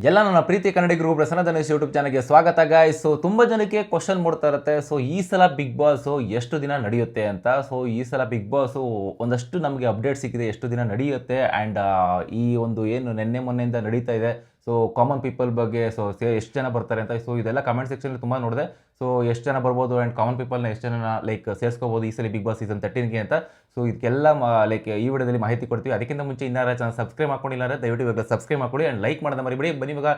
ಎಲ್ಲ ನನ್ನ ಪ್ರೀತಿ ಕನ್ನಡಿಗರು ಪ್ರಸನ್ನ ಧನುಷ್ ಯೂಟ್ಯೂಬ್ ಚಾನಲ್ಗೆ ಸ್ವಾಗತ ಗಾಯ್ಸ್. ಸೊ ತುಂಬ ಜನಕ್ಕೆ ಕ್ವಶನ್ ಮೂಡ್ತಾ ಇರುತ್ತೆ, ಸೊ ಈ ಸಲ ಬಿಗ್ ಬಾಸ್ ಎಷ್ಟು ದಿನ ನಡೆಯುತ್ತೆ ಅಂತ. ಸೊ ಈ ಸಲ ಬಿಗ್ ಬಾಸ್ ಒಂದಷ್ಟು ನಮಗೆ ಅಪ್ಡೇಟ್ ಸಿಕ್ಕಿದೆ ಎಷ್ಟು ದಿನ ನಡೆಯುತ್ತೆ. ಆ್ಯಂಡ್ ಈ ಒಂದು ಏನು ನಿನ್ನೆ ಮೊನ್ನೆಯಿಂದ ನಡೀತಾ ಇದೆ, ಸೊ ಕಾಮನ್ ಪೀಪಲ್ ಬಗ್ಗೆ ಎಷ್ಟು ಜನ ಬರ್ತಾರೆ ಅಂತ. ಸೊ ಇದೆಲ್ಲ ಕಮೆಂಟ್ ಸೆಕ್ಷನಲ್ಲಿ ತುಂಬ ನೋಡಿದೆ. ಸೊ ಎಷ್ಟು ಜನ ಬರ್ಬೋದು ಆ್ಯಂಡ್ ಕಾಮನ್ ಪೀಪಲ್ನ ಎಷ್ಟು ಜನ ಸೇರಿಸ್ಕೋಬೋದು ಈ ಸಲ ಬಿಗ್ ಬಾಸ್ ಸೀಸನ್ 13ಗೆ ಅಂತ. ಸೊ ಇದಕ್ಕೆಲ್ಲ ಈ ವಿಡಿಯೋದಲ್ಲಿ ಮಾಹಿತಿ ಕೊಡ್ತೀವಿ. ಅದಕ್ಕಿಂತ ಮುಂಚೆ ಇನ್ನಾರ ಚಾನಲ್ ಸಬ್ಸ್ಕ್ರೈಬ್ ಮಾಡ್ಕೊಂಡಿಲ್ಲ ಅಂದರೆ ದಯವಿಟ್ಟು ಇವಾಗ ಸಬ್ಸ್ಕ್ರೈಬ್ ಮಾಡ್ಕೊಳ್ಳಿ ಆ್ಯಂಡ್ ಲೈಕ್ ಮಾಡೋದು ಮರಿಬೇಡಿ. ಬನ್ನಿ ಇವಾಗ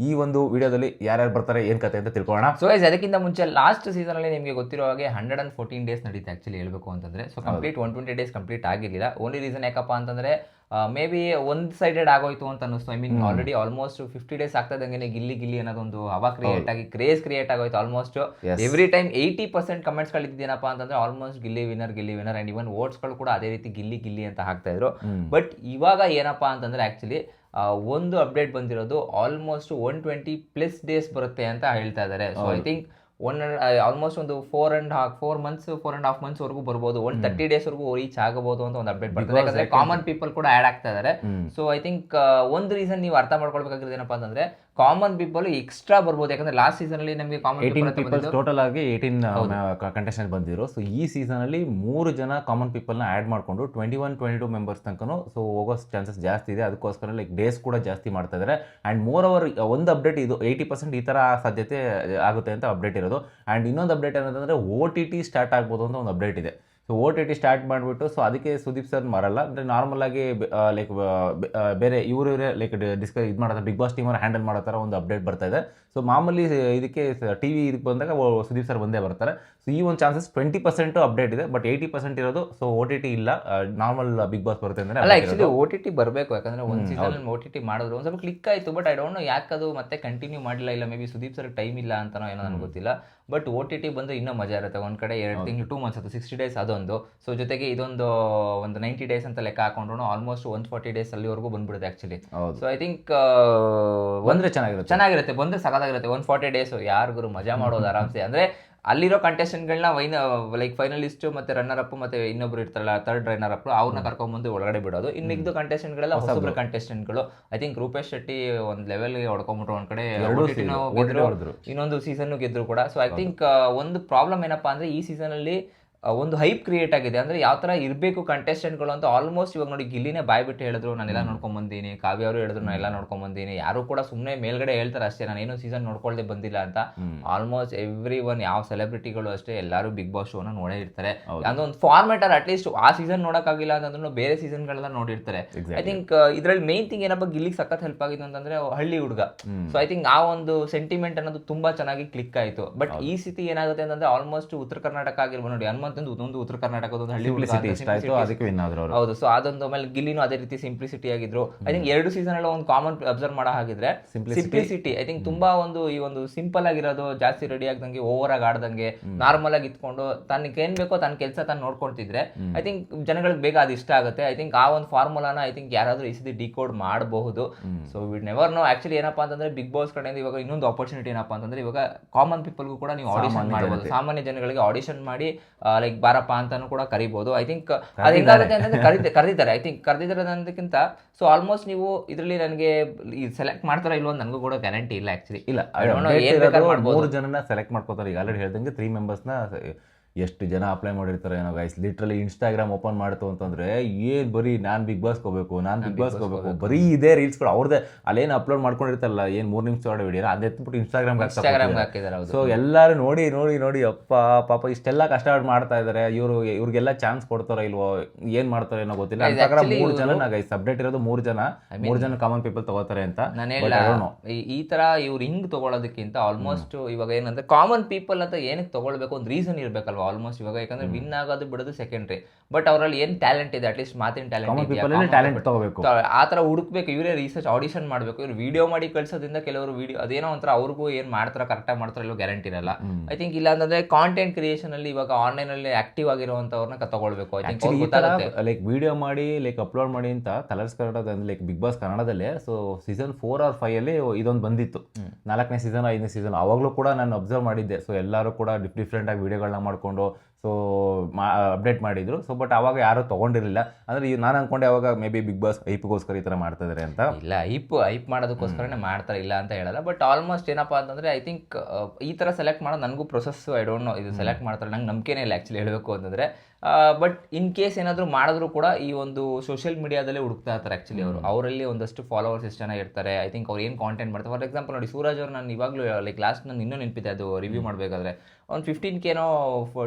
ಈ ಒಂದು ವಿಡಿಯೋದಲ್ಲಿ ಯಾರ್ಯಾರು ಬರ್ತಾರೆ ಏನು ಕತೆ ಅಂತ ತಿಳ್ಕೊಳ್ಳೋಣ. ಸೊ ಅದಕ್ಕಿಂತ ಮುಂಚೆ ಲಾಸ್ಟ್ ಸೀಸನಲ್ಲಿ ನಿಮಗೆ ಗೊತ್ತಿರೋ ಹಾಗೆ 114 ಡೇಸ್ ನಡೀತೆ ಆ್ಯಕ್ಚುಲಿ ಹೇಳ್ಬೇಕು ಅಂತಂದರೆ. ಸೊ ಕಂಪ್ಲೀಟ್ 120 ಡೇಸ್ ಕಂಪ್ಲೀಟ್ ಆಗಿರಲಿಲ್ಲ. ಓನ್ಲಿ ರೀಸನ್ ಯಾಕಪ್ಪ ಅಂತಂದರೆ ಮೇ ಬಿ ಒಂದು ಸೈಡೆಡ್ ಆಗೋಯ್ತು ಅಂತ ಅನ್ನಿಸ್ತು. I mean already almost 50 days ಆಗ್ತದಂಗೆ ಗಿಲ್ಲಿ ಅನ್ನೋದೊಂದು ಹವಾ ಕ್ರಿಯೇಟ್ ಆಗಿ ಕ್ರೇಜ್ ಕ್ರಿಯೇಟ್ ಆಗೋಯ್ತು. ಆಲ್ಮೋಸ್ಟ್ ಎವ್ರಿ ಟೈಮ್ 80% ಕಮೆಂಟ್ಸ್ಗಳಿದ್ದೇನಪ್ಪ ಅಂತಂದ್ರೆ almost Gilli winner and even ವೋಟ್ಸ್ಗಳು ಕೂಡ ಅದೇ ರೀತಿ ಗಿಲ್ಲಿ ಅಂತ ಹಾಕ್ತಾ ಇದ್ರು. ಬಟ್ ಇವಾಗ ಏನಪ್ಪಾ ಅಂತಂದ್ರೆ ಆ್ಯಕ್ಚುಲಿ ಒಂದು ಅಪ್ಡೇಟ್ ಬಂದಿರೋದು ಆಲ್ಮೋಸ್ಟ್ 120+ ಡೇಸ್ ಬರುತ್ತೆ ಅಂತ ಹೇಳ್ತಾ ಇದ್ದಾರೆ. ಸೊ ಐ ಥಿಂಕ್ ಆಲ್ಮೋಸ್ಟ್ ಒಂದು 4.5 months ವರೆಗೂ ಬರ್ಬೋದು. 130 ಡೇಸ್ ವರೆಗೂ ರೀಚ್ ಆಗಬಹುದು ಅಂತ ಒಂದು ಅಪ್ಡೇಟ್ ಬರ್ತದೆ. ಯಾಕಂದ್ರೆ ಕಾಮನ್ ಪೀಪಲ್ ಕೂಡ ಆಡ್ ಆಗ್ತಾ ಇದ್ದಾರೆ. ಸೊ ಐ ಥಿಂಕ್ ಒಂದು ರೀಸನ್ ನೀವು ಅರ್ಥ ಮಾಡ್ಕೊಳ್ಬೇಕಾಗಿರೋದು ಏನಪ್ಪಾ ಅಂತಂದ್ರೆ ಕಾಮನ್ ಪೀಪಲ್ ಎಕ್ಸ್ಟ್ರಾ ಬರ್ಬೋದು. ಯಾಕಂದ್ರೆ ಲಾಸ್ಟ್ ಸೀಸನ್ ಅಲ್ಲಿ ನಮಗೆ ಕಾಮನ್ ಪೀಪಲ್ ಟೋಟಲ್ ಆಗಿ 18 ಕಂಟೆಸ್ಟೆಂಟ್ ಬಂದಿರೋ. ಸೊ ಈ ಸೀಸನ್ ಅಲ್ಲಿ 3 ಜನ ಕಾಮನ್ ಪೀಪಲ್ ನ ಆಡ್ ಮಾಡ್ಕೊಂಡು 21-22 ಮೆಂಬರ್ಸ್ ತನಕನೂ ಸೊ ಹೋಗೋ ಚಾನ್ಸಸ್ ಜಾಸ್ತಿ ಇದೆ. ಅದಕ್ಕೋಸ್ಕರ ಡೇಸ್ ಕೂಡ ಜಾಸ್ತಿ ಮಾಡ್ತಾ ಇದ್ದಾರೆ. ಆ್ಯಂಡ್ ಮೋರ್ ಓವರ್ ಒಂದು ಅಪ್ಡೇಟ್ ಇದು 80% ಈ ತರ ಸಾಧ್ಯತೆ ಆಗುತ್ತೆ ಅಂತ ಅಪ್ಡೇಟ್ ಇರೋದು. ಆ್ಯಂಡ್ ಇನ್ನೊಂದು ಅಪ್ಡೇಟ್ ಏನಂತಂದ್ರೆ OTT ಸ್ಟಾರ್ಟ್ ಆಗ್ಬೋದು ಅಂತ ಒಂದು ಅಪ್ಡೇಟ್ ಇದೆ. ಸೊ OTT ಸ್ಟಾರ್ಟ್ ಮಾಡಿಬಿಟ್ಟು ಸೊ ಅದಕ್ಕೆ ಸುದೀಪ್ ಸರ್ ಬರಲ್ಲ, ಅಂದರೆ ನಾರ್ಮಲ್ ಆಗಿ ಬೇರೆ ಇವರೇ ಇದು ಮಾಡೋದು ಬಿಗ್ ಬಾಸ್ ಟೀಮನ್ನು ಹ್ಯಾಂಡಲ್ ಮಾಡೋ ಥರ ಒಂದು ಅಪ್ಡೇಟ್ ಬರ್ತಾ ಇದೆ. ಸೊ ಮಾಮೂಲಿ ಇದಕ್ಕೆ TV ಇದಕ್ಕೆ ಬಂದಾಗ ಸುದೀಪ್ ಸರ್ ಬಂದೇ ಬರ್ತಾರೆ. ಸೊ ಈ ಒಂದು ಚಾನ್ಸಸ್ 20% ಅಪ್ಡೇಟ್ ಇದೆ, ಬಟ್ 80% ಇರೋದು ಸೊ OTT ಇಲ್ಲ, ನಾರ್ಮಲ್ ಬಿಗ್ ಬಾಸ್ ಬರುತ್ತೆ ಅಂದರೆ ಅಲ್ಲ. ಆ್ಯಕ್ಚುಲಿ OTT ಬರಬೇಕು, ಯಾಕಂದ್ರೆ ಒಂದು ಸೀಸನ್ OTT ಮಾಡಿದ್ರು ಒಂದು ಸ್ವಲ್ಪ ಕ್ಲಿಕ್ ಆಯಿತು. ಬಟ್ ಐ ಡೋಂಟ್ ನೋ ಯಾಕದು ಮತ್ತೆ ಕಂಟಿನ್ಯೂ ಮಾಡಿಲ್ಲ. ಇಲ್ಲ may be Sudeep sir time ಇಲ್ಲ ಅಂತನೋ ಏನೋ ನನಗೆ ಗೊತ್ತಿಲ್ಲ. ಬಟ್ OTT ಬಂದರೆ ಇನ್ನೂ ಮಜಾ ಇರುತ್ತೆ. ಒಂದು ಕಡೆ 2 ತಿಂಗಳು 2 months 60 ಡೇಸ್ ಅದೊಂದು. ಸೊ ಜೊತೆಗೆ ಇದೊಂದು 90 ಡೇಸ್ ಅಂತ ಲೆಕ್ಕ ಹಾಕೊಂಡ್ರು ಆಲ್ಮೋಸ್ಟ್ 140 ಡೇಸ್ ಅಲ್ಲಿವರೆಗೂ ಬಂದ್ಬಿಡುತ್ತೆ ಆ್ಯಕ್ಚುಲಿ. ಸೊ ಐ ಥಿಂಕ್ ಬಂದರೆ ಚೆನ್ನಾಗಿರುತ್ತೆ ಬಂದರೆ ಸಖತ್ತಾಗಿರುತ್ತೆ. 140 ಡೇಸ್ ಯಾರಿಗೂ ಮಜಾ ಮಾಡೋದು ಆರಾಮ್ಸೆ. ಅಂದರೆ ಅಲ್ಲಿರೋ ಕಂಟೆಸ್ಟೆಂಟ್ಗಳನ್ನ ಫೈನಲಿಸ್ಟ್ ಮತ್ತೆ ರನ್ನರ್ ಅಪ್ ಮತ್ತೆ ಇನ್ನೊಬ್ರು ಇರ್ತಾರಲ್ಲ ಥರ್ಡ್ ರನ್ನರ್ ಅಪ್, ಅವ್ರನ್ನ ಕರ್ಕೊಂಡ್ಬಂದು ಒಳಗಡೆ ಬಿಡೋದು. ಇನ್ನಿದ್ದು ಕಂಟೆಸ್ಟೆಂಟ್ಗಳೆಲ್ಲ ಹೊಸಬ್ರು ಕಂಟೆಸ್ಟೆಂಟ್ಗಳು. ಐ ಥಿಂಕ್ ರೂಪೇಶ್ ಶೆಟ್ಟಿ ಒಂದು ಲೆವೆಲ್ಗೆ ಹೊಡ್ಕೊಂಡ್ಬಿಟ್ರು. ಒಂದು ಕಡೆ ಇನ್ನೊಂದು ಸೀಸನ್ ಗೆದ್ರು ಕೂಡ. ಸೊ ಐ ಥಿಂಕ್ ಒಂದು ಪ್ರಾಬ್ಲಮ್ ಏನಪ್ಪಾ ಅಂದ್ರೆ ಈ ಸೀಸನ್ ಅಲ್ಲಿ ಒಂದು ಹೈಪ್ ಕ್ರಿಯೇಟ್ ಆಗಿದೆ. ಅಂದರೆ ಯಾವ ಥರ ಇರಬೇಕು ಕಂಟೆಸ್ಟೆಂಟ್ಗಳು ಅಂತ. ಆಲ್ಮೋಸ್ಟ್ ಇವಾಗ ನೋಡಿ ಗಿಲ್ಲಿನೇ ಬಾಯ್ಬಿಟ್ಟು ಹೇಳಿದ್ರು ನಾನೆಲ್ಲ ನೋಡ್ಕೊಂಬಂದೀನಿ, ಕಾವ್ಯ ಅವರು ಹೇಳಿದ್ರು ನಾನೆಲ್ಲ ನೋಡ್ಕೊಂಬಂದೀನಿ. ಯಾರು ಕೂಡ ಸುಮ್ಮನೆ ಮೇಲ್ಗಡೆ ಹೇಳ್ತಾರೆ ಅಷ್ಟೇ, ನಾನೇನು ಸೀಸನ್ ನೋಡ್ಕೊಳ್ದೆ ಬಂದಿಲ್ಲ ಅಂತ. ಆಲ್ಮೋಸ್ಟ್ ಎವ್ರಿ ಒನ್, ಯಾವ ಸೆಲೆಬ್ರಿಟಿಗಳು ಅಷ್ಟೇ ಎಲ್ಲರೂ ಬಿಗ್ ಬಾಸ್ ಶೋನ ನೋಡೇ ಇರ್ತಾರೆ. ಅದೊಂದು ಫಾರ್ಮ್ಯಾಟ್ ಅಟ್ಲೀಸ್ಟ್ ಆ ಸೀಸನ್ ನೋಡೋಕ್ಕಾಗಿಲ್ಲ ಅಂತಂದ್ರೂ ಬೇರೆ ಸೀಸನ್ಗಳೆಲ್ಲ ನೋಡಿರ್ತಾರೆ. ಐ ಥಿಂಕ್ ಇದರಲ್ಲಿ ಮೇನ್ ಥಿಂಗ್ ಏನಪ್ಪ ಗಿಲ್ಲಿಗೆ ಸಖತ್ ಹೆಲ್ಪ್ ಆಗಿದ್ದು ಅಂತಂದ್ರೆ ಹಳ್ಳಿ ಹುಡುಗ. ಸೊ ಐ ಥಿಂಕ್ ಆ ಒಂದು ಸೆಂಟಿಮೆಂಟ್ ಅನ್ನೋದು ತುಂಬಾ ಚೆನ್ನಾಗಿ ಕ್ಲಿಕ್ ಆಯಿತು. ಬಟ್ ಈ ಸ್ಥಿತಿ ಏನಾಗುತ್ತೆ ಅಂತಂದ್ರೆ ಆಲ್ಮೋಸ್ಟ್ ಉತ್ತರ ಕರ್ನಾಟಕ ಆಗಿರ್ಬೋದು ನೋಡಿ, ಒಂದು ಉತ್ತರ ಕರ್ನಾಟಕದ ಹಳ್ಳಿ ಹೌದು. ಸೊ ಅದೊಂದು ಆಮೇಲೆ ಗಿಲ್ಲಿನೂ ಅದೇ ರೀತಿ ಸಿಂಪ್ಲಿಸಿಟಿ ಆಗಿದ್ರು. ಐ ಥಿಂಕ್ 2 ಸೀಸನ್ ಎಲ್ಲ ಒಂದು ಕಾಮನ್ ಅಬ್ಸರ್ವ್ ಮಾಡೋ ಹಾಗಿದ್ರೆ ಸಿಂಪ್ಲಿಸಿಟಿ ಐ ಥಿಂಕ್ ತುಂಬಾ ಈ ಒಂದು ಸಿಂಪಲ್ ಆಗಿರೋದು, ಜಾಸ್ತಿ ರೆಡಿ ಆಗ್ದಂಗೆ ಓವರ್ ಆಗಿ ಆಡ್ದಂಗೆ ನಾರ್ಮಲ್ ಆಗಿ ಇತ್ಕೊಂಡು ತನಗೆ ಏನ್ ಬೇಕೋ ತನ್ನ ಕೆಲಸ ತಾನು ನೋಡ್ಕೊಳ್ತಿದ್ರೆ ಐ ಥಿಂಕ್ ಜನಗಳಿಗೆ ಬೇಗ ಅದು ಇಷ್ಟ ಆಗುತ್ತೆ. ಐ ಥಿಂಕ್ ಆ ಒಂದು ಫಾರ್ಮುಲಾನ ಐ ಥಿಂಕ್ ಯಾರಾದ್ರೂ ಈ ಸತಿ ಡಿಕೋಡ್ ಮಾಡಬಹುದು. So we'd never know. Actually ಏನಪ್ಪಾ ಅಂತಂದ್ರೆ ಬಿಗ್ ಬಾಸ್ ಕಡೆಯಿಂದ ಇವಾಗ ಇನ್ನೊಂದು ಆಪರ್ಚುನಿಟಿ ಏನಪ್ಪಾ ಅಂತಂದ್ರೆ ಇವಾಗ ಕಾಮನ್ ಪೀಪಲ್ಗೂ ಕೂಡ ನೀವು ಆಡಿಷನ್ ಮಾಡಬಹುದು. ಸಾಮಾನ್ಯ ಜನಗಳಿಗೆ ಆಡಿಷನ್ ಮಾಡಿ ಬಾರಪ್ಪ ಅಂತಾನು ಕೂಡ ಕರಿಬಹುದು. ಐ ಥಿಂಕ್ ಅದು ಹೆಂಗಾಗುತ್ತೆ ಅಂತಂದ್ರೆ ಕರೆದಿದ್ದಾರೆ. ಐ ಥಿಂಕ್ ಕರೆದಿದ್ದಾರೆ ಅನ್ನೋದಕ್ಕಿಂತ ಸೊ ಆಲ್ಮೋಸ್ಟ್ ನೀವು ಇದರಲ್ಲಿ ನನಗೆ ಸೆಲೆಕ್ಟ್ ಮಾಡ್ತಾರ ಇಲ್ವೋ ನನಗೂ ಕೂಡ ಗ್ಯಾರಂಟಿ ಇಲ್ಲ ಆಕ್ಚುಲಿ. ಇಲ್ಲ 3 ಜನನ ಸೆಲೆಕ್ಟ್ ಮಾಡ್ಕೋತಾರೆ. ಈಗ ಆಲ್ರೆಡಿ ಹೇಳ್ದಂಗೆ 3 ಮೆಂಬರ್ಸ್ನ ಎಷ್ಟು ಜನ ಅಪ್ಲೈ ಮಾಡಿರ್ತಾರೆ ಏನೋ ಗೈಸ್. ಲಿಟ್ರಲಿ ಇನ್ಸ್ಟಾಗ್ರಾಮ್ ಓಪನ್ ಮಾಡ್ತು ಅಂತಂದ್ರೆ ಏನು ಬರೀ ನಾನು ಬಿಗ್ ಬಾಸ್ಗೆ ಹೋಗ್ಬೇಕು ಬರೀ ಇದೇ ರೀಲ್ಸ್ಗಳು ಅವ್ರದ್ದೇ. ಅಲ್ಲೇನು ಅಪ್ಲೋಡ್ ಮಾಡ್ಕೊಂಡಿರ್ತಾರಲ್ಲ ಏನು 3 ನಿಮಿಷ ಒಳಗೆ ವಿಡಿಯೋ ಅದು ಎತ್ಬಿಟ್ಟು ಇನ್ಸ್ಟಾಗ್ರಾಮ್ಗೆ ಹಾಕಿದ್ದಾರೆ. ಸೊ ಎಲ್ಲರೂ ನೋಡಿ ಅಪ್ಪ ಪಾಪ ಇಷ್ಟೆಲ್ಲ ಕಷ್ಟ ಮಾಡ್ತಾ ಇದ್ದಾರೆ. ಇವ್ರಿಗೆಲ್ಲ ಚಾನ್ಸ್ ಕೊಡ್ತಾರೋ ಇಲ್ವೋ, ಏನು ಮಾಡ್ತಾರೋ ಏನೋ ಗೊತ್ತಿಲ್ಲ. 3 ಜನ ಗೈಸ್ ಅಪ್ಡೇಟ್ ಇರೋದು 3 ಜನ ಕಾಮನ್ ಪೀಪಲ್ ತಗೋತಾರೆ ಅಂತ. ಈ ತರ ಇವ್ರು ಹಿಂಗ್ ತಗೊಳ್ಳೋದಕ್ಕಿಂತ ಆಲ್ಮೋಸ್ಟ್ ಇವಾಗ ಏನಂದ್ರೆ ಕಾಮನ್ ಪೀಪಲ್ ಅಂತ ಏನಕ್ಕೆ ತಗೊಳ್ಬೇಕು ಒಂದು ರೀಸನ್ ಇರ್ಬೇಕಲ್ವಾ. ಆಲ್ಮೋಸ್ಟ್ ಇವಾಗ ಯಾಕಂದ್ರೆ ವಿನ್ ಆಗೋದು ಬಿಡೋದು ಸೆಕೆಂಡ್ರಿ. ಬಟ್ ಅವರಲ್ಲಿ ಏನ್ ಟ್ಯಾಲೆಂಟ್ ಇದೆ, ಅಟ್ಲೀಸ್ಟ್ ಮಾತಿನ ಟ್ಯಾಲೆಂಟ್ ಆ ತರ ಹುಡುಕ್ಬೇಕು. ಇವರೇ ರಿಸರ್ಚ್ ಆಡಿಷನ್ ಮಾಡ್ಬೇಕು. ಇವ್ರು ವಿಡಿಯೋ ಮಾಡಿ ಕಳ್ಸೋದ್ರಿಂದ ಕೆಲವರು ವಿಡಿಯೋ ಅದೇನೋ ಒಂಥರ ಅವ್ರಿಗೂ ಏನ್ ಮಾಡ್ತಾರ ಕರೆಕ್ಟಾಗಿ ಮಾಡ್ತಾರ ಇಲ್ಲೋ ಗ್ಯಾರಂಟಿ ಇರಲ್ಲ. ಐ ಥಿಂಕ್ ಇಲ್ಲ ಅಂತಂದ್ರೆ ಕಾಂಟೆಂಟ್ ಕ್ರಿಯೇಷನ್ ಅಲ್ಲಿ ಇವಾಗ ಆನ್ಲೈನ್ ಅಲ್ಲಿ ಆಕ್ಟಿವ್ ಆಗಿರುವಂತವ್ರನ್ನ ತಗೊಳ್ಬೇಕು. ಐ ಥಿಂಕ್ ವಿಡಿಯೋ ಮಾಡಿ ಅಪ್ಲೋಡ್ ಮಾಡಿ ಅಂತ ಕಲರ್ಸ್ ಕನ್ನಡದ ಬಿಗ್ ಬಾಸ್ ಕನ್ನಡದಲ್ಲೇ ಸೊ ಸೀಸನ್ 4 or 5 ಅಲ್ಲಿ ಇದೊಂದು ಬಂದಿತ್ತು. 4ನೇ ಸೀಸನ್ 5ನೇ ಸೀಸನ್ ಅವಾಗಲೂ ಕೂಡ ನಾನು ಅಬ್ಸರ್ವ್ ಮಾಡಿದ್ದೆ. ಸೊ ಎಲ್ಲರೂ ಕೂಡ ಡಿಫ್ರೆಂಟ್ ಆಗಿ ವಿಡಿಯೋಗಳನ್ನ ಮಾಡ್ಕೊಂಡು ಸೊ ಅಪ್ಡೇಟ್ ಮಾಡಿದ್ರು. ಸೊ ಬಟ್ ಅವಾಗ ಯಾರೂ ತೊಗೊಂಡಿರಲಿಲ್ಲ. ಅಂದರೆ ನಾನು ಅಂದ್ಕೊಂಡೆ ಅವಾಗ ಮೇ ಬಿ ಬಿಗ್ ಬಾಸ್ ಐಪ್ಗೋಸ್ಕರ ಈ ಥರ ಮಾಡ್ತಾ ಇದ್ದಾರೆ ಅಂತ. ಇಲ್ಲ, ಐಪ್ ಮಾಡೋದಕ್ಕೋಸ್ಕರನೇ ಮಾಡ್ತಾರೆ, ಇಲ್ಲ ಅಂತ ಹೇಳಲ್ಲ. ಬಟ್ ಆಲ್ಮೋಸ್ಟ್ ಏನಪ್ಪ ಅಂತಂದರೆ ಐ ಥಿಂಕ್ ಈ ಥರ ಸೆಲೆಕ್ಟ್ ಮಾಡೋದು ನನಗೂ ಪ್ರೊಸೆಸ್ ಐ ಡೋಂಟ್ ನೋ, ಇದು ಸೆಲೆಕ್ಟ್ ಮಾಡ್ತಾರೆ ನಂಗೆ ನಂಬಿಕೆನೇ ಇಲ್ಲ ಆ್ಯಕ್ಚುಲಿ ಹೇಳಬೇಕು ಅಂತಂದರೆ. ಬಟ್ ಇನ್ ಕೇಸ್ ಏನಾದರೂ ಮಾಡಿದ್ರು ಕೂಡ ಈ ಒಂದು ಸೋಷಿಯಲ್ ಮೀಡಿಯಾದಲ್ಲೇ ಹುಡುಕ್ತಾ ಇರ್ತಾರೆ ಆ್ಯಕ್ಚುಲಿ ಅವರಲ್ಲಿ ಒಂದಷ್ಟು ಫಾಲೋವರ್ಸ್ ಎಷ್ಟು ಜನ ಇರ್ತಾರೆ, ಐ ಥಿಂಕ್ ಅವ್ರು ಏನು ಕಾಂಟೆಂಟ್ ಮಾಡ್ತಾರೆ. ಫಾರ್ ಎಕ್ಸಾಂಪಲ್ ನೋಡಿ, ಸೂರಜ್ ಅವ್ರು ನಾನು ಇವಾಗಲೂ ಲೈಕ್ ಲಾಸ್ಟ್ ನಾನು ಇನ್ನೂ ನೆನಪಿದೆ ಅದು ರಿವ್ಯೂ ಮಾಡಬೇಕಾದ್ರೆ ಒಂದು 15K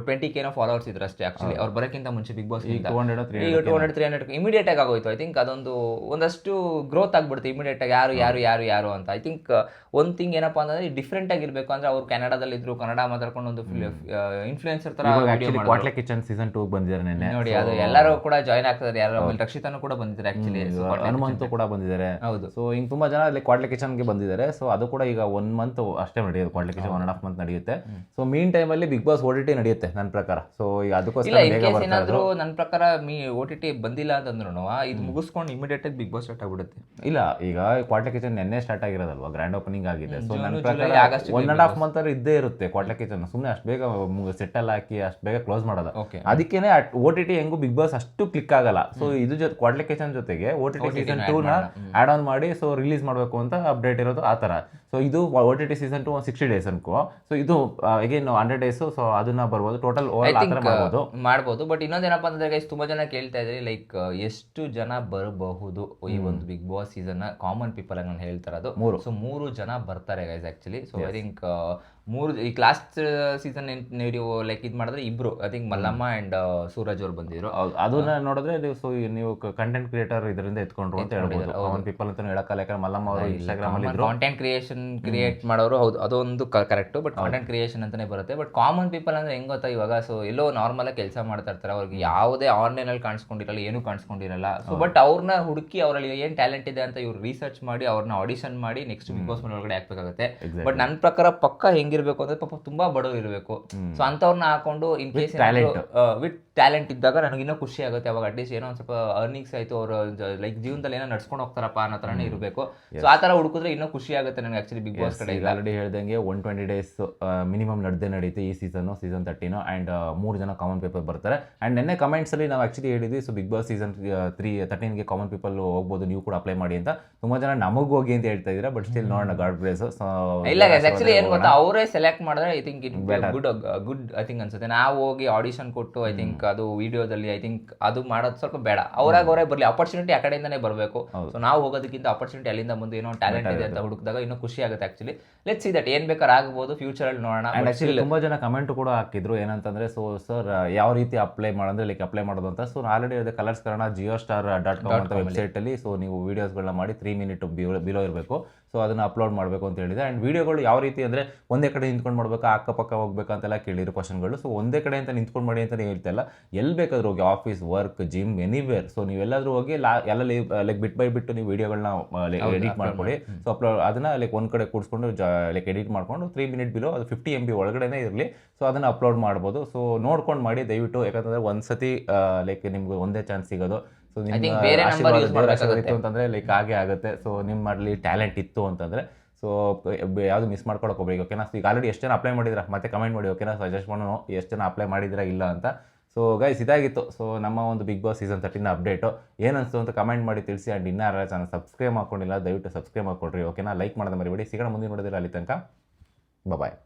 20K ಫಾಲೋವರ್ಸ್ ಇದ್ರು ಅಷ್ಟೇ ಆ್ಯಕ್ಚುಲಿ ಅವ್ರು ಬರೋಕ್ಕಿಂತ ಮುಂಚೆ ಬಿಗ್ ಬಾಸ್ 200-300 ಇಮಿಡಿಯೇಟ್ ಆಗಿ ಆಗೋಯ್ತು. ಐ ಥಿಂಕ್ ಅದೊಂದು ಒಂದಷ್ಟು ಗ್ರೋತ್ ಆಗ್ಬಿಡುತ್ತೆ ಇಮಿಡಿಯೇಟ್ ಆಗಿ, ಯಾರು ಅಂತ. ಐ ಥಿಂಕ್ ಒಂದು ಥಿಂಗ್ ಏನಪ್ಪಾ ಅಂತಂದ್ರೆ ಡಿಫ್ರೆಂಟ್ ಆಗಿರ್ಬೇಕು ಅಂದ್ರೆ ಅವ್ರು ಕೆನಡಾದಲ್ಲಿ ಇದ್ರು, ಕನ್ನಡ ಮಾತಾಡ್ಕೊಂಡು ಒಂದು ಇನ್ಫ್ಲೂಯೆನ್ಸರ್ ತರ ಕ್ವಾಟ್ಲೆ ಕಿಚನ್ ಸೀಸನ್ 2 ಬಂದಿದ್ದಾರೆ ನೆನ್ನೆ ನೋಡಿ, ಅದು ಎಲ್ಲರೂ ಕೂಡ ಜಾಯ್ನ್ ಆಗ್ತಾರೆ. ಯಾರು ರಕ್ಷಿತಾನು ಕೂಡ ಬಂದಿದ್ದಾರೆ ಆಕ್ಚುಲಿ, ಹನುಮಂತು ಕೂಡ ಬಂದಿದ್ದಾರೆ. ಹೌದು, ಸೊ ಹಿಂಗೆ ತುಂಬಾ ಜನ ಅಲ್ಲಿ ಕ್ವಾಟ್ಲೆ ಕಿಚನ್ಗೆ ಬಂದಿದ್ದಾರೆ. ಸೊ ಅದು ಕೂಡ ಈಗ 1 ಮಂತ್ ಅಷ್ಟೇ ನಡೆಯುತ್ತೆ, ಕ್ವಾಟ್ಲೆ ಕಿಚನ್ 1.5 ಮಂತ್ ನಡೆಯುತ್ತೆ. ಸೊ ಮೀನ್ ಟೈಮಲ್ಲಿ ಬಿಗ್ ಬಾಸ್ OTT ನಡೆಯುತ್ತೆ ನನ್ನ ಪ್ರಕಾರ. ಸೊ ಈಗ ಅದಕ್ಕೋಸ್ಕರ ಏನಾದ್ರು ನನ್ನ ಪ್ರಕಾರ OTT ಬಂದಿಲ್ಲ ಅಂತಂದ್ರು ಇದು ಮುಗಿಸ್ಕೊಂಡು ಇಮಿಡಿಯೇಟ್ ಆಗಿ ಬಿಗ್ ಬಾಸ್ ಸ್ಟಾರ್ಟ್ ಆಗ್ಬಿಡುತ್ತೆ. ಇಲ್ಲ, ಈಗ ಕ್ವಾಟ್ಲೆ ಕಿಚನ್ ನೆನ್ನೆ ಸ್ಟಾರ್ಟ್ ಆಗಿರೋದಲ್ವಾ, ಗ್ರ್ಯಾಂಡ್ ಓಪನಿಂಗ್ ಆಗಿದೆ. ಸೊ ನನ್ನ ಪ್ರಕಾರ 1.5 ಮಂತ್ ಇದ್ದೇ ಇರುತ್ತೆ ಕ್ವಾಟ್ಲೆ ಕಿಚನ್. ಸುಮ್ಮನೆ ಅಷ್ಟು ಬೇಗ ಸೆಟ್ಟಲ್ ಹಾಕಿ ಅಷ್ಟು ಬೇಗ ಕ್ಲೋಸ್ ಮಾಡಲ್ಲ. ಅದಕ್ಕೇನೆ OTT ಹೆಂಗು ಬಿಗ್ ಬಾಸ್ ಅಷ್ಟು ಕ್ಲಿಕ್ ಆಗಲ್ಲ. ಸೊ ಇದು ಕ್ವಾಟ್ಲೆ ಕಿಚನ್ ಜೊತೆಗೆ OTT ಸೀಸನ್ 2 ನ ಆಡ್ ಆನ್ ಮಾಡಿ ಸೊ ರಿಲೀಸ್ ಮಾಡಬೇಕು ಅಂತ ಅಪ್ಡೇಟ್ ಇರೋದು ಆ ಥರ. ಸೊ ಇದು OTT ಸೀಸನ್ 2 60 days ಅನ್ಕೋ. ಸೊ ಇದು ಅಗೇನ್ 100 days. ಸೊ ಅದನ್ನ ಬರ್ಬೋದು, ಟೋಟಲ್ ಮಾಡ್ಬೋದು. ಬಟ್ ಇನ್ನೊಂದೇನಪ್ಪ ಅಂದ್ರೆ ಗೈಸ್, ತುಂಬಾ ಜನ ಕೇಳ್ತಾ ಇದ್ರಿ ಲೈಕ್ ಎಷ್ಟು ಜನ ಬರಬಹುದು ಈ ಒಂದು ಬಿಗ್ ಬಾಸ್ ಸೀಸನ್ ನ ಕಾಮನ್ ಪೀಪಲ್ ಆಗಿ ನಾನು ಹೇಳ್ತಾ ಇರೋದು 3. ಸೊ 3 ಜನ ಬರ್ತಾರೆ guys actually. So I think 3 ಈ ಲಾಸ್ಟ್ ಸೀಸನ್ ನೀವು ಲೈಕ್ ಇದು ಮಾಡಿದ್ರೆ ಇಬ್ರು, I think Mallamma and Suraj ಅವ್ರು ಬಂದಿದ್ರು. ಅದನ್ನ ನೋಡಿದ್ರೆ ಸೊ ನೀವು ಕಂಟೆಂಟ್ ಕ್ರಿಯೇಟರ್ ಇದರಿಂದ ಎತ್ಕೊಂಡ್ರು ಅಂತ ಹೇಳ್ಬೋದು. ಕಾಮನ್ ಪೀಪಲ್ ಅಂತ ಹೇಳಕ್ಕಲ್ಲ, ಯಾಕಂದ್ರೆ ಮಲ್ಲಮ್ಮ ಅವರು ಇನ್ಸ್ಟಾಗ್ರಾಮ್ ಅಲ್ಲಿ ಕಾಂಟೆಂಟ್ ಕ್ರಿಯೇಟ್ ಮಾಡೋರು. ಹೌದು, ಅದೊಂದು ಕರೆಕ್ಟ್. ಬಟ್ ಕಾಂಟೆಂಟ್ ಕ್ರಿಯೇಷನ್ ಅಂತಾನೆ ಬರುತ್ತೆ. ಬಟ್ ಕಾಮನ್ ಪೀಪಲ್ ಅಂದ್ರೆ ಹೆಂಗ್ ಗೊತ್ತಾ, ಇವಾಗ ಸೊ ಎಲ್ಲೋ ನಾರ್ಮಲ್ ಆಗಿ ಕೆಲಸ ಮಾಡ್ತಾ ಇರ್ತಾರೆ, ಅವ್ರಿಗೆ ಯಾವುದೇ ಆನ್ಲೈನ್ ಅಲ್ಲಿ ಕಾಣಿಸ್ಕೊಂಡಿರಲ್ಲ, ಏನು ಕಾಣಿಸ್ಕೊಂಡಿರಲ್ಲ. ಸೊ ಬಟ್ ಅವ್ರನ್ನ ಹುಡುಕಿ ಅವರಲ್ಲಿ ಏನ್ ಟ್ಯಾಲೆಂಟ್ ಇದೆ ಅಂತ ಇವ್ರು ರಿಸರ್ಚ್ ಮಾಡಿ ಅವ್ರನ್ನ ಆಡಿಷನ್ ಮಾಡಿ ನೆಕ್ಸ್ಟ್ ಬಿಗ್ ಬಾಸ್ ಒಳಗಡೆ ಹಾಕ್ಬೇಕಾಗುತ್ತೆ. ಬಟ್ ನನ್ನ ಪ್ರಕಾರ ಪಕ್ಕ ಹೆಂಗಿರ್ಬೇಕು ಅಂದ್ರೆ ಪಾಪ ತುಂಬಾ ಬಡವರು ಇರಬೇಕು. ಸೊ ಅಂತವ್ರನ್ನ ಹಾಕೊಂಡು ಇನ್ ಕೇಸ್ ವಿತ್ ಟ್ಯಾಲೆಂಟ್ ಇದ್ದಾಗ ನನಗೆ ಇನ್ನೂ ಖುಷಿ ಆಗುತ್ತೆ. ಅವಾಗ ಅಟ್ಲೀಸ್ಟ್ ಏನೋ ಒಂದು ಸ್ವಲ್ಪ ಅರ್ನಿಂಗ್ಸ್ ಆಯ್ತು, ಅವರು ಲೈಕ್ ಜೀವನದಲ್ಲಿ ಏನೋ ನಡ್ಸ್ಕೊಂಡು ಹೋಗ್ತಾರಪ್ಪ ಅನ್ನೋ ಥರನೇ ಇರಬೇಕು. ಸೊ ಆ ಥರ ಹುಡುಕಿದ್ರೆ ಇನ್ನೂ ಖುಷಿ ಆಗುತ್ತೆ ನನಗೆ ಆಕ್ಚುಲಿ ಬಿಗ್ ಬಾಸ್ ಕಡೆ. ಆಲ್ರೆಡಿ ಹೇಳ್ದಂಗೆ 120 days ಮಿನಿಮಮ್ ನಡೆಯುತ್ತೆ ಈ ಸೀಸನ್ 13 ಆ್ಯಂಡ್ 3 ಜನ ಕಾಮನ್ ಪೀಪಲ್ ಬರ್ತಾರೆ. ಆ್ಯಂಡ್ ನೆನ್ನೆ ಕಮೆಂಟ್ಸಲ್ಲಿ ನಾವು ಆ್ಯಕ್ಚುಲಿ ಹೇಳಿದ್ವಿ, ಸೊ ಬಿಗ್ ಬಾಸ್ ಸೀಸನ್ 13ಗೆ ಕಾಮನ್ ಪೀಪಲ್ ಹೋಗ್ಬೋದು, ನೀವು ಕೂಡ ಅಪ್ಲೈ ಮಾಡಿ ಅಂತ. ತುಂಬಾ ಜನ ನಮಗ್ ಹೋಗಿ ಅಂತ ಹೇಳ್ತಾ ಇದ್ದೀರಾ. ಬಟ್ ಸ್ಟಿಲ್ ನೋಡೋಣ, ಗಾಡ್ ಬ್ಲೆಸ್. ಇಲ್ಲ ಆಕ್ಚುಲಿ ಏನು ಗೊತ್ತಾ, ಅವರೇ ಸೆಲೆಕ್ಟ್ ಮಾಡಿದ್ರೆ I think it good I think ಅನ್ಸುತ್ತೆ. ನಾವು ಹೋಗಿ ಆಡಿಷನ್ ಕೊಟ್ಟು ಐ ಥಿಂಕ್ ಅದು ವಿಡಿಯೋದಲ್ಲಿ ಐ ಥಿಂಕ್ ಅದು ಮಾಡೋದು ಸ್ವಲ್ಪ ಬೇಡ. ಅವರೇ ಬರಲಿ, ಅಪರ್ಚುನಿಟಿ ಆ ಕಡೆಯಿಂದನೇ ಬರಬೇಕು. ಸೊ ನಾವು ಹೋಗೋದಕ್ಕಿಂತ ಅಪರ್ಚುನಿಟಿ ಅಲ್ಲಿಂದ ಮುಂದೆ ಏನೋ ಟ್ಯಾಲೆಂಟ್ ಇದೆ ಅಂತ ಹುಡುಕಿದಾಗ ಇನ್ನೂ ಖುಷಿ ಆಗುತ್ತೆ ಆಕ್ಚುಲಿ. ಲೆಟ್ಸ್ ಸಿ ದಟ್ ಏನ್ ಬೇಕಾದ್ರೆ ಆಗ್ಬೋದು ಫ್ಯೂಚರ್ ಅಲ್ಲಿ ನೋಡೋಣ. ತುಂಬಾ ಜನ ಕಮೆಂಟ್ ಕೂಡ ಹಾಕಿದ್ರು ಏನಂತಂದ್ರೆ, ಸೊ ಸರ್ ಯಾವ ರೀತಿ ಅಪ್ಲೈ ಮಾಡೋದ್ರೆ ಲೈಕ್ ಅಪ್ಲೈ ಮಾಡೋದು ಅಂತ. ಸೊ ಆಲ್ರೆಡಿ ಇದೆ ಕಲರ್ಸ್ ಕನ್ನಡ JioStar.com ಅಂತ ವೆಬ್ಸೈಟ್ ಅಲ್ಲಿ. ಸೊ ನೀವು ವಿಡಿಯೋಸ್ಗಳನ್ನ ಮಾಡಿ 3 minute ಬಿಲೋ ಇರಬೇಕು. ಸೊ ಅದನ್ನ ಅಪ್ಲೋಡ್ ಮಾಡಬೇಕು ಅಂತ ಹೇಳಿದೆ. ಆ್ಯಂಡ್ ವಿಡಿಯೋಗಳು ಯಾವ ರೀತಿ ಅಂದರೆ ಒಂದೇ ಕಡೆ ನಿಂತ್ಕೊಂಡು ಮಾಡಬೇಕಾ, ಅಕ್ಕಪಕ್ಕ ಹೋಗ್ಬೇಕಾ ಅಂತೆಲ್ಲ ಕೇಳಿರೋ ಕ್ವಶನ್ಗಳು. ಸೊ ಒಂದೇ ಕಡೆ ಅಂತ ನಿಂತ್ಕೊಂಡು ಮಾಡಿ ಅಂತಲೇ ಹೇಳ್ತಾ ಇಲ್ಲ, ಎಲ್ಲಿ ಬೇಕಾದ್ರೂ ಹೋಗಿ, office, work, gym, anywhere. So ನೀವೆಲ್ಲಾದ್ರೂ ಹೋಗಿ ಎಲ್ಲ ಲೈಕ್ ಬಿಟ್ ಬೈ ಬಿಟ್ಟು ನೀವು ವಿಡಿಯೋಗಳನ್ನ ಎಡಿಟ್ ಮಾಡ್ಕೊಳ್ಳಿ. ಸೊ ಅದನ್ನ ಲೈಕ್ ಒಂದು ಕಡೆ ಕೂಡಿಸ್ಕೊಂಡು ಲೈಕ್ ಎಡಿಟ್ ಮಾಡ್ಕೊಂಡು 3 minute ಬಿಲೋ, ಅದು 50 MB ಒಳಗಡೆನೇ ಇರಲಿ. ಸೊ ಅದನ್ನು ಅಪ್ಲೋಡ್ ಮಾಡ್ಬೋದು. ಸೊ ನೋಡ್ಕೊಂಡು ಮಾಡಿ ದಯವಿಟ್ಟು, ಯಾಕಂತಂದರೆ ಒಂದ್ಸತಿ ಲೈಕ್ ನಿಮ್ಗೆ ಒಂದೇ ಚಾನ್ಸ್ ಸಿಗೋದು. ಸೊ ನಿಮ್ಮ ಆಶೀರ್ವಾದ ಅಂತಂದರೆ ಲೈಕ್ ಹಾಗೆ ಆಗುತ್ತೆ. ಸೊ ನಿಮ್ಮಲ್ಲಿ ಟ್ಯಾಲೆಂಟ್ ಇತ್ತು ಅಂತಂದರೆ ಸೊ ಯಾವುದು ಮಿಸ್ ಮಾಡ್ಕೊಳಕ್ಕೆ ಹೋಗ್ಬೇಕು, ಓಕೆನಾ. ಸೊ ಈಗ ಆಲ್ರೆಡಿ ಎಷ್ಟು ಜನ ಅಪ್ಲೈ ಮಾಡಿದ್ರೆ ಮತ್ತೆ ಕಮೆಂಟ್ ಮಾಡಿ, ಓಕೆನಾ. ಸಜೆಸ್ಟ್ ಮಾಡೋಣ ಎಷ್ಟು ಜನ ಅಪ್ಲೈ ಮಾಡಿದಿರಾ ಇಲ್ಲ ಅಂತ. ಸೊ ಗೈಸ್ ಇದಾಗಿತ್ತು ಸೊ ನಮ್ಮ ಒಂದು ಬಿಗ್ ಬಾಸ್ ಸೀಸನ್ 13 ಅಪ್ಡೇಟು. ಏನಿಸ್ತು ಅಂತ ಕಮೆಂಟ್ ಮಾಡಿ ತಿಳಿಸಿ. ಆ್ಯಂಡ್ ಇನ್ನೂ ಯಾರು ಚಾನಲ್ ಸಬ್ಸ್ಕ್ರೈಬ್ ಮಾಡ್ಕೊಂಡಿಲ್ಲ ದಯವಿಟ್ಟು ಸಬ್ಸ್ಕ್ರೈಬ್ ಮಾಡ್ಕೊಡ್ರಿ, ಓಕೆನಾ. ಲೈಕ್ ಮಾಡೋದು ಮರಿಬೇಡಿ. ಸಿಗೋಣ ಮುಂದಿನ ನೋಡಿದ್ರೆ ಅಲ್ಲಿ ತನಕ ಬಾಯ್.